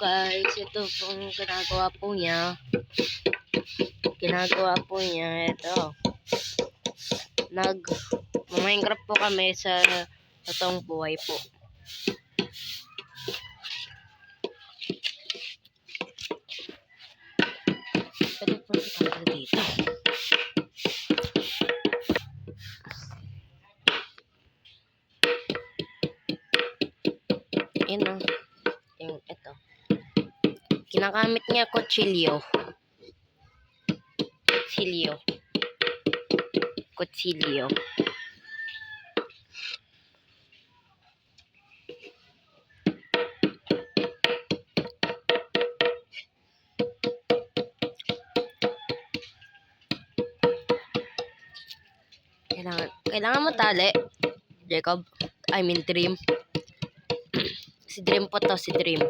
guys, ito pong ginagawa po niya. Ito. Minecraft po kami sa totoong buhay po. Pwede po kita dito. Yun o. Yung ito. Kinakamit niya kutsilyo. Kailangan mo tali, Jacob. I mean, Dream. Si Dream po to, si Dream.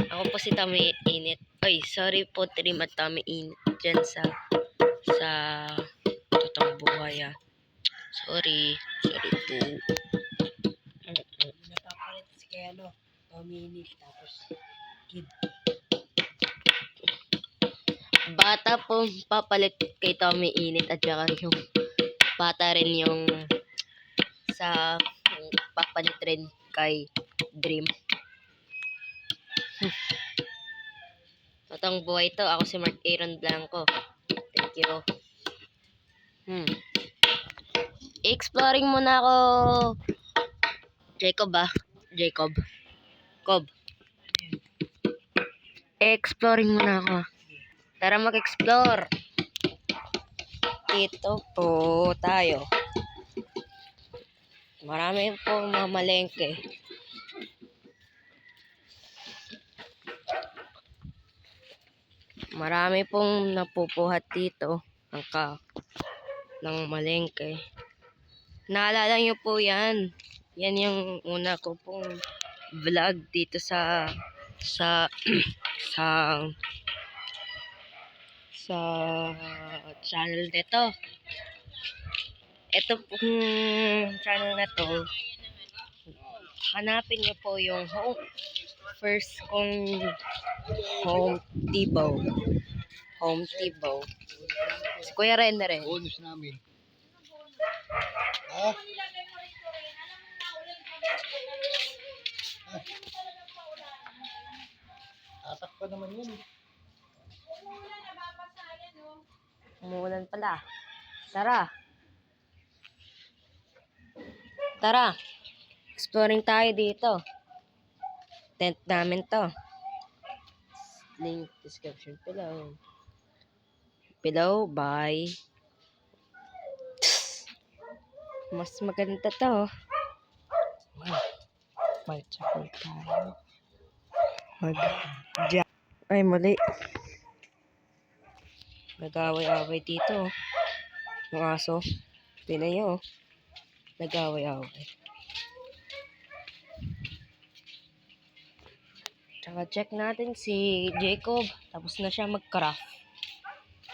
Ako po si Tommy Init. Ay, sorry po, Dream at Tommy Init dyan sa totoong buhay, ah. Sorry po. Napapalit si kaya Tommy Init, tapos Kid. Bata po papalit kay Tommy Init at saka yung bata rin yung papalit rin kay Dream. Totoong buhay to. Ako si Mark Aaron Blanco. Thank you. Exploring muna ako. Jacob. Exploring muna ako. Tara mag-explore. Dito po tayo. Marami pong mamalengke. Marami pong napupuhat dito ng malengke. Naalala nyo po yan. Yan yung una ko pong vlog dito sa channel nito. Ito pong channel na to. Hanapin nyo po yung first kong Home Tibo. Si Kuya Rene rin. Bonus namin. Tatak pa naman yun. Umuulan pala. Tara. Exploring tayo dito. Tent namin to. Link description below. Bye. Mas maganda to. Mag-chapel tayo. Ay, mali. Nag-away-away dito. Yung aso. Pinayo. Nag-away-away. Tsaka check natin si Jacob. Tapos na siya mag-craft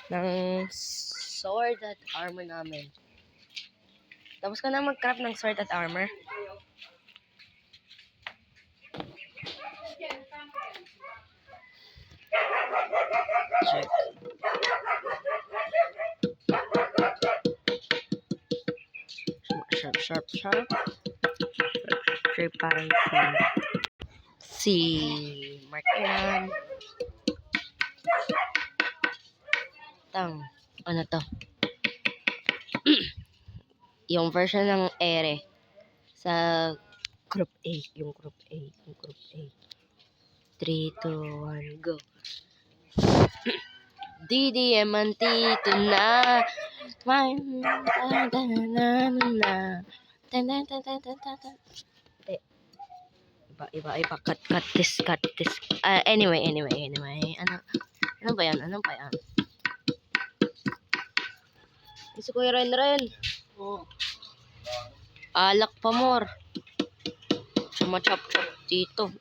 ng sword at armor namin. Tapos ka na mag-craft ng sword at armor? Check. Sharp. Parang si Mark yan. Ano to? Yung version ng Ere sa Group A. Yung Group A. 3, 2, 1, go. DDMNT na. Iba. Cut this. Anyway. Ano ba yan? Gusto ko yung ren. Alak pa more. Chumachop dito.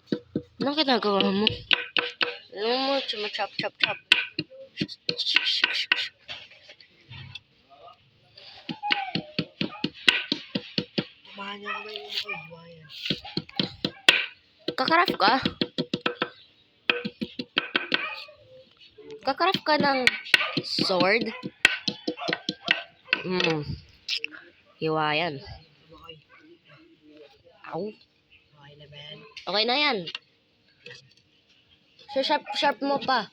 Anong ginagawa mo? Chumachop. Kumahan niya ko na yung iwayan. Kakaraf ka? Kakaraf ka ng sword? Hiwa yan. Okay. Ow. Okay na ba yan? Okay na yan. So, sharp mo pa.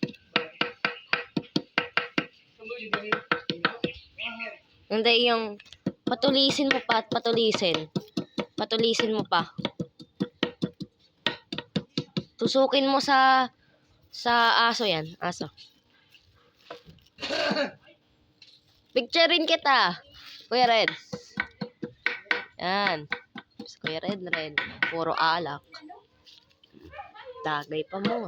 Hindi, yung patulisin mo pa at patulisin. Patulisin mo pa. Tusukin mo sa aso yan. Aso. Picturein kita. Kuya Red. Yan. Kuya Red. Puro alak. Tagay pa mo.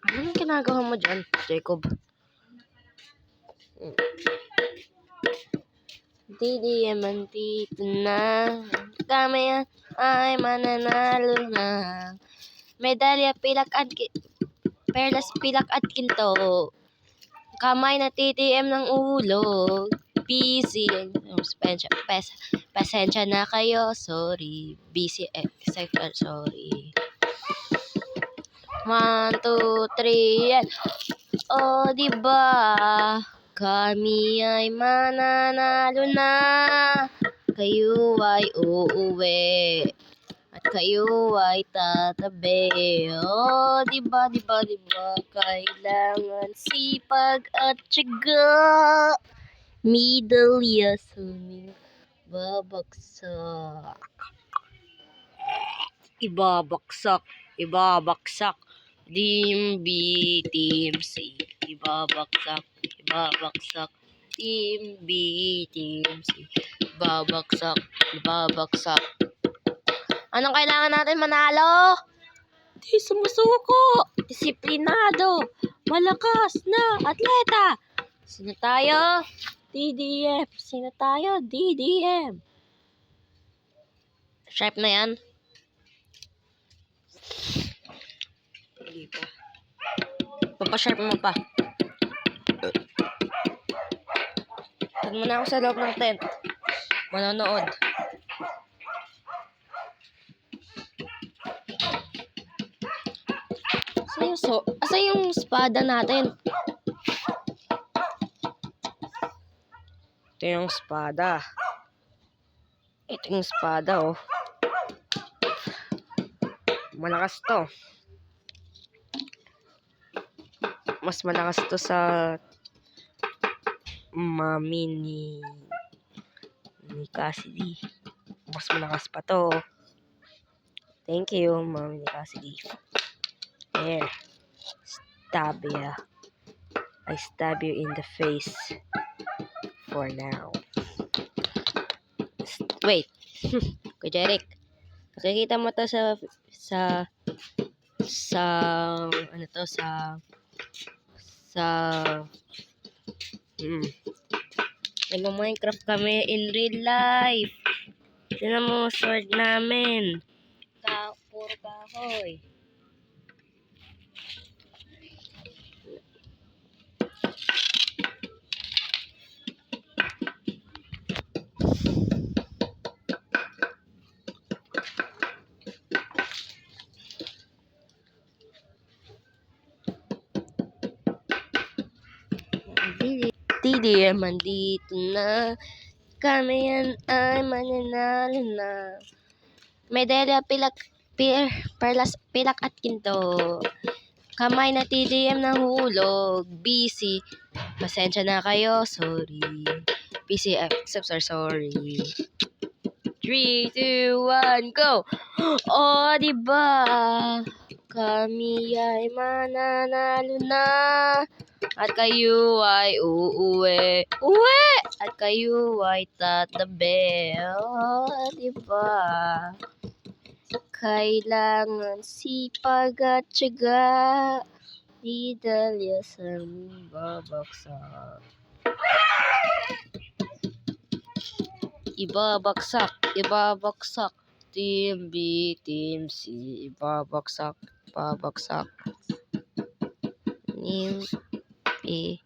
Anong ginagawa mo dyan, Jacob? DDM andito na. Kami yan ay mananalo na. Medalya, perlas, pilak at ginto. Kamay na TTM ng ulo. Busy. Pasensya na kayo. Sorry. Busy. Sorry. 1, 2, 3, yan. O, diba? Kami ay mananalo na. Kayo ay uuwi. At kayo ay tatabi. O, diba? Kailangan sipag at tiyaga. Medalya sa aming babagsak. Ibabaksak. Team B, Team C. Ibabaksak. Team B, Team C. Ibabaksak. Anong kailangan natin manalo? Di sumusuko. Disiplinado. Malakas na atleta. Sino tayo? DDM. Sino tayo? DDM. Sharp na yan. Hindi pa. Papasharp mo pa. Tag mo na ako sa loob ng tent. Manonood. Asa yung espada natin? Ito yung espada. Oh. Malakas to. Mas malakas to sa mami ni Cassidy. Mas malakas pa to. Thank you, mami ni Cassidy. There. Stab ya. I stab you in the face. For now. Wait. Kuya Jeric. Nakikita mo to sa nag-Minecraft kami in real life. Tignan mo sword namin. Puro kahoy. DDM andito na. Kami yan ay mananalo na. Medalya, perlas, pilak at ginto. Kamay na TDM ng hulog. Busy. Pasensya na kayo. Sorry. Busy. Sorry. 3, 2, 1, go! O, diba? Kami ay mananalo na. At kayo ay uuwi. At kayo ay tatabi. O, diba? Kailangan sipag at tiyaga. Medalya sa babaksak. Ibabaksak. Team B, Team C. Ibabaksak. Team B.